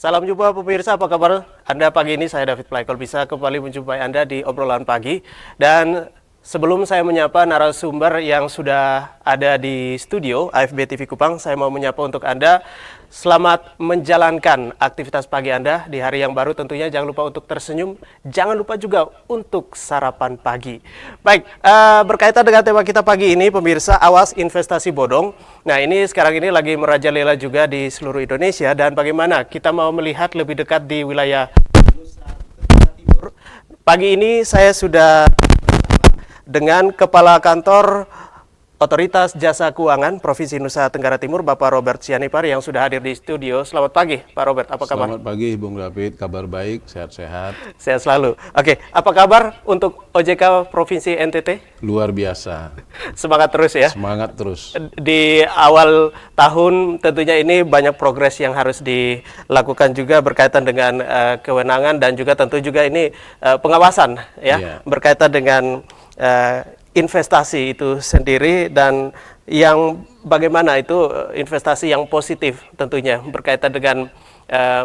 Salam jumpa pemirsa, apa kabar Anda pagi ini? Saya David Plaikol, bisa kembali menjumpai Anda di obrolan pagi. Dan sebelum saya menyapa narasumber yang sudah ada di studio AFB TV Kupang, saya mau menyapa untuk Anda. Selamat menjalankan aktivitas pagi Anda di hari yang baru. Tentunya jangan lupa untuk tersenyum, jangan lupa juga untuk sarapan pagi. Baik, berkaitan dengan tema kita pagi ini, pemirsa, awas investasi bodong. Nah, ini sekarang ini lagi merajalela juga di seluruh Indonesia, dan bagaimana kita mau melihat lebih dekat di wilayah Nusa Tenggara Timur. Pagi ini saya sudah dengan Kepala Kantor Otoritas Jasa Keuangan Provinsi Nusa Tenggara Timur, Bapak Robert Sianipar, yang sudah hadir di studio. Selamat pagi, Pak Robert. Apa kabar? Selamat pagi, Bung David. Kabar baik, sehat-sehat. Sehat selalu. Oke, apa kabar untuk OJK Provinsi NTT? Luar biasa. Semangat terus ya. Semangat terus. Di awal tahun tentunya ini banyak progres yang harus dilakukan juga berkaitan dengan kewenangan dan juga tentu juga ini pengawasan ya, berkaitan dengan investasi itu sendiri, dan yang bagaimana itu investasi yang positif tentunya berkaitan dengan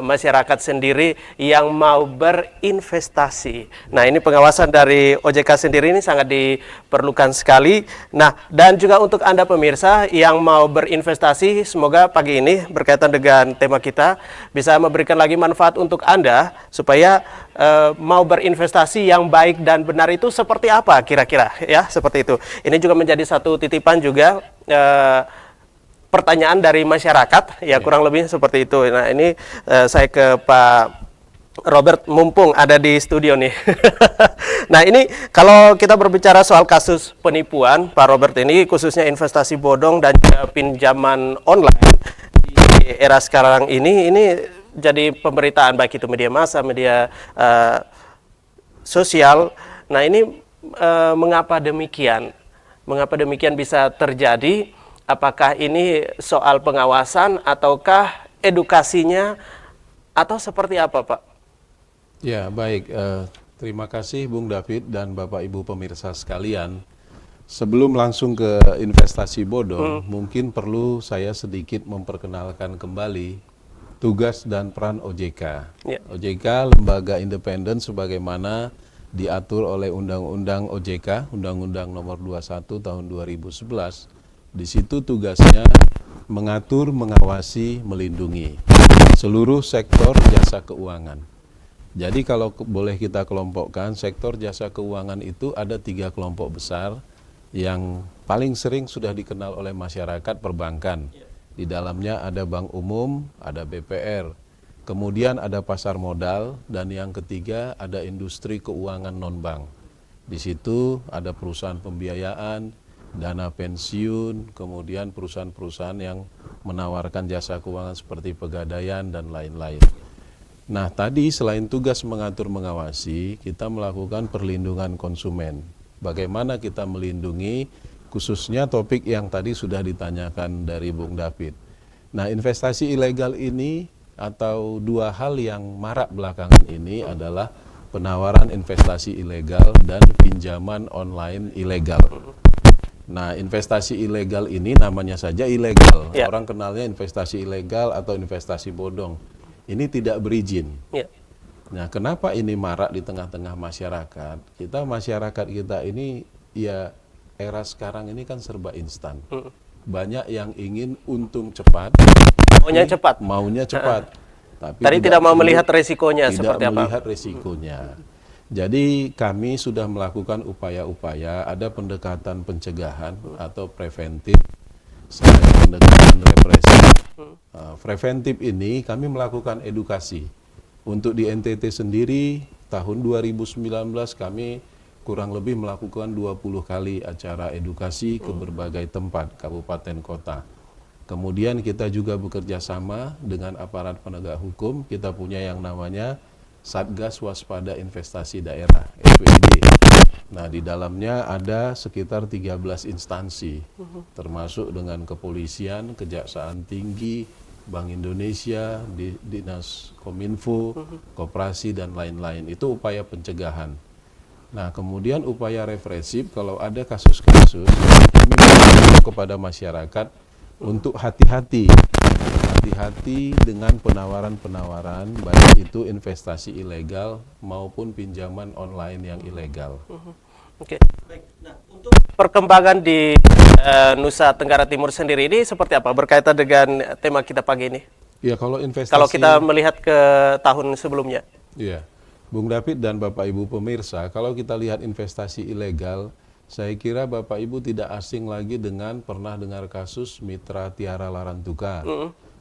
masyarakat sendiri yang mau berinvestasi. Nah, ini pengawasan dari OJK sendiri ini sangat diperlukan sekali. Nah, dan juga untuk Anda pemirsa yang mau berinvestasi, semoga pagi ini berkaitan dengan tema kita bisa memberikan lagi manfaat untuk Anda supaya mau berinvestasi yang baik dan benar itu seperti apa kira-kira ya, seperti itu. Ini juga menjadi satu titipan juga pertanyaan dari masyarakat, ya kurang lebih seperti itu. Nah, ini saya ke Pak Robert, mumpung ada di studio nih. Nah, ini kalau kita berbicara soal kasus penipuan, Pak Robert, ini khususnya investasi bodong dan juga pinjaman online di era sekarang ini jadi pemberitaan baik itu media massa, media sosial. Nah, ini mengapa demikian? Mengapa demikian bisa terjadi? Apakah ini soal pengawasan ataukah edukasinya atau seperti apa, Pak? Ya, baik. Terima kasih Bung David dan Bapak Ibu pemirsa sekalian. Sebelum langsung ke investasi bodong, mungkin perlu saya sedikit memperkenalkan kembali tugas dan peran OJK. Ya. OJK lembaga independen sebagaimana diatur oleh Undang-Undang OJK, Undang-Undang Nomor 21 Tahun 2011. Di situ tugasnya mengatur, mengawasi, melindungi seluruh sektor jasa keuangan. Jadi kalau boleh kita kelompokkan, sektor jasa keuangan itu ada 3 kelompok besar yang paling sering sudah dikenal oleh masyarakat, perbankan. Di dalamnya ada bank umum, ada BPR, kemudian ada pasar modal, dan yang ketiga ada industri keuangan non-bank. Di situ ada perusahaan pembiayaan, dana pensiun, kemudian perusahaan-perusahaan yang menawarkan jasa keuangan seperti pegadaian dan lain-lain. Nah, tadi selain tugas mengatur mengawasi, kita melakukan perlindungan konsumen. Bagaimana kita melindungi, khususnya topik yang tadi sudah ditanyakan dari Bung David. Nah, investasi ilegal ini atau 2 hal yang marak belakangan ini adalah penawaran investasi ilegal dan pinjaman online ilegal. Nah, investasi ilegal ini namanya saja ilegal. Ya. Orang kenalnya investasi ilegal atau investasi bodong. Ini tidak berizin. Ya. Nah, kenapa ini marak di tengah-tengah masyarakat? Masyarakat kita ini, ya era sekarang ini kan serba instan. Banyak yang ingin untung cepat. Maunya cepat. Maunya cepat. Tapi tidak mau melihat resikonya seperti apa? Tidak melihat resikonya. Jadi kami sudah melakukan upaya-upaya, ada pendekatan pencegahan atau preventif, selain pendekatan represif. Preventif ini kami melakukan edukasi. Untuk di NTT sendiri, tahun 2019 kami kurang lebih melakukan 20 kali acara edukasi ke berbagai tempat, kabupaten kota. Kemudian kita juga bekerja sama dengan aparat penegak hukum, kita punya yang namanya Satgas Waspada Investasi Daerah, SWID. Nah, di dalamnya ada sekitar 13 instansi, termasuk dengan kepolisian, kejaksaan tinggi, Bank Indonesia, Dinas Kominfo, Koperasi, dan lain-lain. Itu upaya pencegahan. Nah, kemudian upaya represif, kalau ada kasus-kasus, kami mengimbau kepada masyarakat untuk hati-hati berhati-hati dengan penawaran-penawaran, baik itu investasi ilegal maupun pinjaman online yang ilegal. Oke. Baik. Nah, untuk perkembangan di Nusa Tenggara Timur sendiri ini seperti apa berkaitan dengan tema kita pagi ini? Ya, kalau investasi, Kalau kita melihat ke tahun sebelumnya. ya, Bung David dan Bapak Ibu pemirsa, kalau kita lihat investasi ilegal, saya kira Bapak Ibu tidak asing lagi dengan pernah dengar kasus Mitra Tiara Larantuka,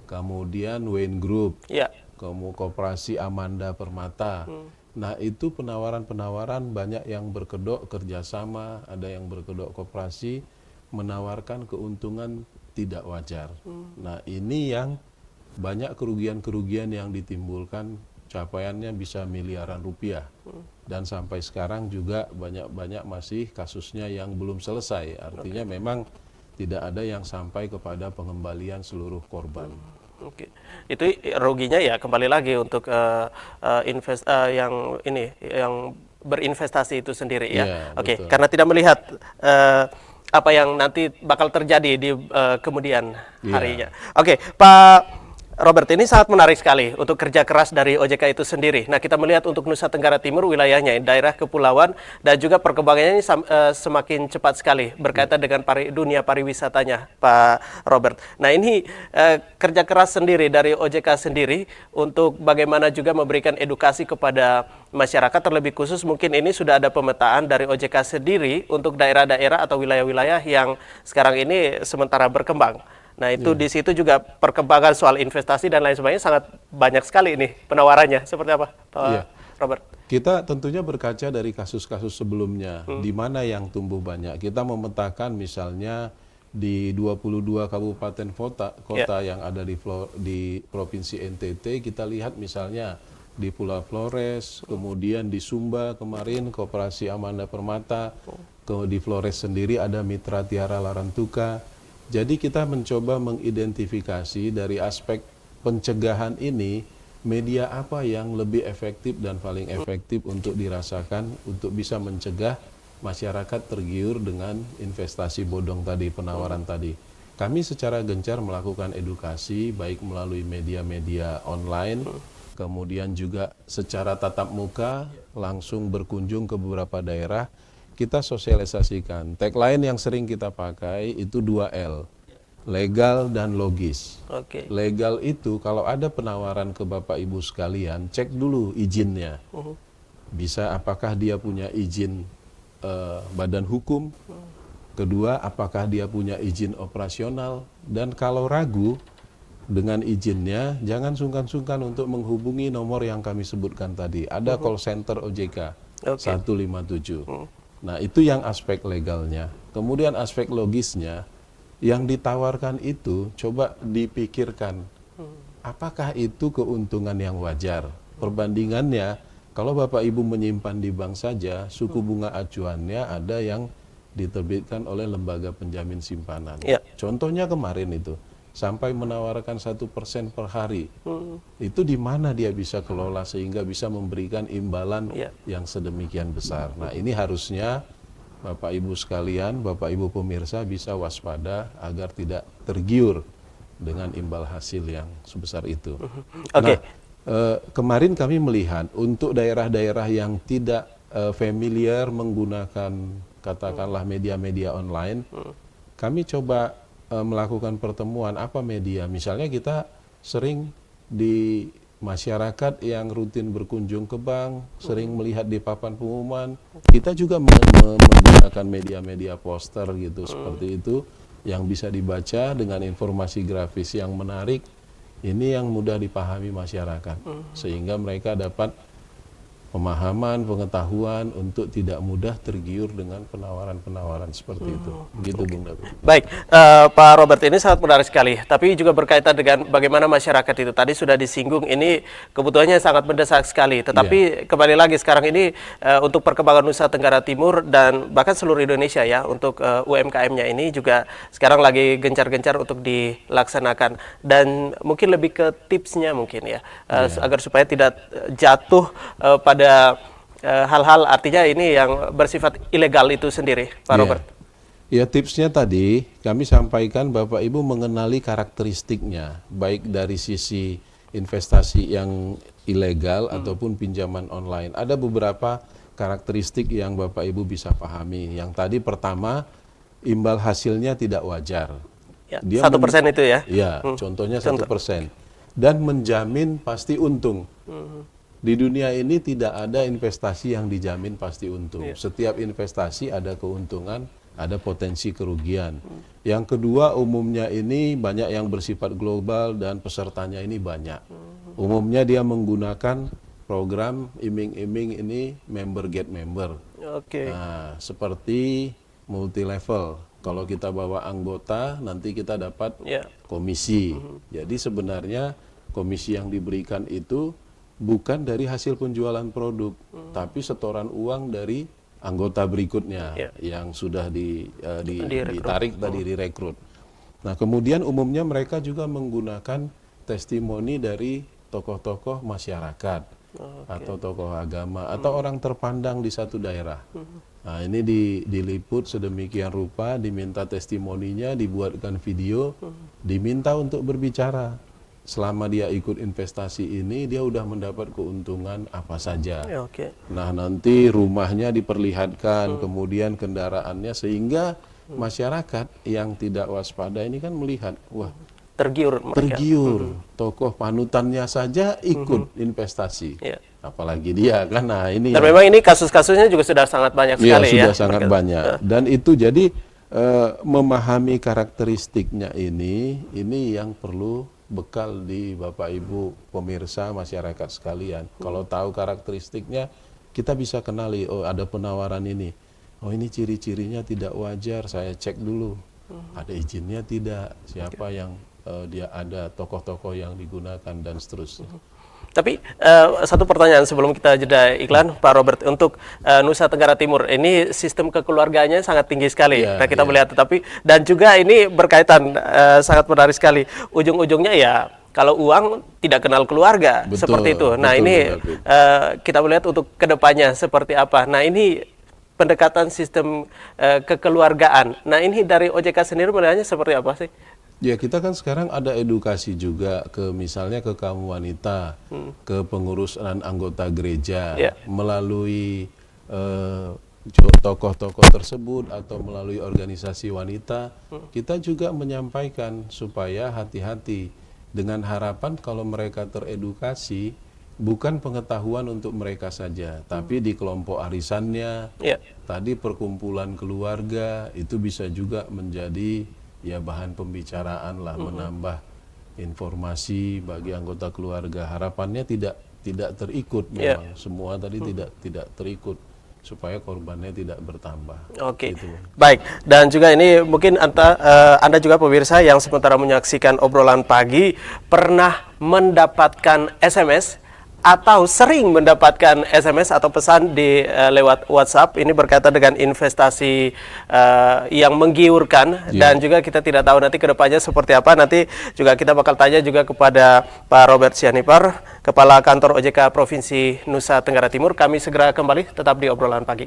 kemudian Wayne Group, Ya. Koperasi Amanda Permata. Nah, itu penawaran-penawaran banyak yang berkedok kerjasama, ada yang berkedok koperasi, menawarkan keuntungan tidak wajar. Nah, ini yang banyak kerugian-kerugian yang ditimbulkan, capaiannya bisa miliaran rupiah. Dan sampai sekarang juga banyak-banyak masih kasusnya yang belum selesai. Artinya memang tidak ada yang sampai kepada pengembalian seluruh korban. Oke. Itu ruginya ya kembali lagi untuk yang berinvestasi itu sendiri ya. Iya, Oke, betul. karena tidak melihat apa yang nanti bakal terjadi di kemudian harinya. Oke, Pak Robert, ini sangat menarik sekali untuk kerja keras dari OJK itu sendiri. Nah, kita melihat untuk Nusa Tenggara Timur wilayahnya, daerah kepulauan, dan juga perkembangannya ini semakin cepat sekali berkaitan dengan dunia pariwisatanya, Pak Robert. Nah, ini kerja keras sendiri dari OJK sendiri untuk bagaimana juga memberikan edukasi kepada masyarakat, terlebih khusus mungkin ini sudah ada pemetaan dari OJK sendiri untuk daerah-daerah atau wilayah-wilayah yang sekarang ini sementara berkembang. Nah, itu di situ juga perkembangan soal investasi dan lain sebagainya sangat banyak sekali ini penawarannya. Seperti apa, Pak Robert? Kita tentunya berkaca dari kasus-kasus sebelumnya, di mana yang tumbuh banyak. Kita memetakan misalnya di 22 kabupaten kota yang ada di Provinsi NTT, kita lihat misalnya di Pulau Flores, kemudian di Sumba kemarin Koperasi Amanda Permata, di Flores sendiri ada Mitra Tiara Larantuka. Jadi kita mencoba mengidentifikasi dari aspek pencegahan ini, media apa yang lebih efektif dan paling efektif untuk dirasakan untuk bisa mencegah masyarakat tergiur dengan investasi bodong tadi, penawaran tadi. Kami secara gencar melakukan edukasi baik melalui media-media online, kemudian juga secara tatap muka langsung berkunjung ke beberapa daerah. Kita sosialisasikan. Tagline yang sering kita pakai itu 2L, legal dan logis. Oke. Legal itu kalau ada penawaran ke Bapak Ibu sekalian, cek dulu izinnya. Bisa apakah dia punya izin badan hukum. Kedua, apakah dia punya izin operasional. Dan kalau ragu dengan izinnya, jangan sungkan-sungkan untuk menghubungi nomor yang kami sebutkan tadi. Ada call center OJK 157. Nah, itu yang aspek legalnya. Kemudian aspek logisnya, yang ditawarkan itu coba dipikirkan, apakah itu keuntungan yang wajar? Perbandingannya, kalau Bapak Ibu menyimpan di bank saja, suku bunga acuannya ada yang diterbitkan oleh lembaga penjamin simpanan. Ya. Contohnya kemarin itu, sampai menawarkan 1% per hari. Itu di mana dia bisa kelola sehingga bisa memberikan imbalan yang sedemikian besar. Nah, ini harusnya Bapak Ibu sekalian, Bapak Ibu pemirsa bisa waspada agar tidak tergiur dengan imbal hasil yang sebesar itu. Oke. Nah, kemarin kami melihat untuk daerah-daerah yang tidak familiar menggunakan katakanlah media-media online, kami coba melakukan pertemuan apa media. Misalnya kita sering di masyarakat yang rutin berkunjung ke bank, sering melihat di papan pengumuman, kita juga menggunakan media-media poster gitu, seperti itu, yang bisa dibaca dengan informasi grafis yang menarik, ini yang mudah dipahami masyarakat, sehingga mereka dapat pemahaman, pengetahuan untuk tidak mudah tergiur dengan penawaran-penawaran seperti itu. Begitu, Bung David. Baik, Pak Robert, ini sangat menarik sekali. Tapi juga berkaitan dengan bagaimana masyarakat itu. Tadi sudah disinggung, ini kebutuhannya sangat mendesak sekali. Tetapi kembali lagi sekarang ini untuk perkembangan Nusa Tenggara Timur dan bahkan seluruh Indonesia ya, untuk UMKM-nya ini juga sekarang lagi gencar-gencar untuk dilaksanakan. Dan mungkin lebih ke tipsnya mungkin ya, agar supaya tidak jatuh pada hal-hal artinya ini yang bersifat ilegal itu sendiri, Pak Robert. Ya, tipsnya tadi kami sampaikan Bapak Ibu mengenali karakteristiknya, baik dari sisi investasi yang ilegal ataupun pinjaman online. Ada beberapa karakteristik yang Bapak Ibu bisa pahami. Yang tadi pertama, imbal hasilnya tidak wajar. Ya, Dia 1% itu ya? Iya, contohnya 1%. Dan menjamin pasti untung. Di dunia ini tidak ada investasi yang dijamin pasti untung. Setiap investasi ada keuntungan, ada potensi kerugian. Yang kedua, umumnya ini banyak yang bersifat global dan pesertanya ini banyak. Umumnya dia menggunakan program iming-iming ini member get member. Oke. Nah, seperti multi level. Kalau kita bawa anggota, nanti kita dapat Ya. komisi. Jadi sebenarnya komisi yang diberikan itu bukan dari hasil penjualan produk, tapi setoran uang dari anggota berikutnya yang sudah ditarik tadi, direkrut. Nah, kemudian umumnya mereka juga menggunakan testimoni dari tokoh-tokoh masyarakat atau tokoh agama atau orang terpandang di satu daerah. Nah, ini diliput sedemikian rupa, diminta testimoninya, dibuatkan video, diminta untuk berbicara. Selama dia ikut investasi ini, dia udah mendapat keuntungan apa saja. Ya, oke. Nah, nanti rumahnya diperlihatkan, kemudian kendaraannya, sehingga masyarakat yang tidak waspada ini kan melihat, wah, Tergiur mereka. tergiur, tokoh panutannya saja ikut investasi. Ya. Apalagi dia kan. Nah, ini Dan yang- memang ini kasus-kasusnya juga sudah sangat banyak Iya, sekali ya. sudah sangat banyak. Dan itu jadi memahami karakteristiknya ini yang perlu bekal di Bapak Ibu pemirsa masyarakat sekalian. Kalau tahu karakteristiknya, kita bisa kenali, oh ada penawaran ini. Oh ini ciri-cirinya tidak wajar, saya cek dulu. Ada izinnya tidak, siapa yang dia ada, tokoh-tokoh yang digunakan dan seterusnya. Tapi satu pertanyaan sebelum kita jeda iklan, Pak Robert, untuk Nusa Tenggara Timur ini sistem kekeluarganya sangat tinggi sekali. Iya, Nah, kita iya. melihat, tetapi dan juga ini berkaitan sangat menarik sekali. Ujung-ujungnya ya kalau uang tidak kenal keluarga, Betul, seperti itu. Nah, betul, ini Bung David. kita melihat untuk kedepannya seperti apa. Nah, ini pendekatan sistem kekeluargaan. Nah, ini dari OJK sendiri melihatnya seperti apa sih? Ya, kita kan sekarang ada edukasi juga ke misalnya ke kaum wanita, ke pengurusan anggota gereja, Ya. melalui tokoh-tokoh tersebut atau melalui organisasi wanita, kita juga menyampaikan supaya hati-hati dengan harapan kalau mereka teredukasi, bukan pengetahuan untuk mereka saja, tapi di kelompok arisannya, Ya. tadi perkumpulan keluarga, itu bisa juga menjadi ya bahan pembicaraan lah, menambah informasi bagi anggota keluarga. Harapannya tidak terikut memang, semua tadi tidak terikut supaya korbannya tidak bertambah. Oke, Gitu. baik. Dan juga ini mungkin Anda juga pemirsa yang sementara menyaksikan obrolan pagi pernah mendapatkan SMS atau sering mendapatkan SMS atau pesan di lewat WhatsApp ini berkaitan dengan investasi yang menggiurkan, dan juga kita tidak tahu nanti kedepannya seperti apa. Nanti juga kita bakal tanya juga kepada Pak Robert Sianipar, Kepala Kantor OJK Provinsi Nusa Tenggara Timur. Kami segera kembali tetap di obrolan pagi.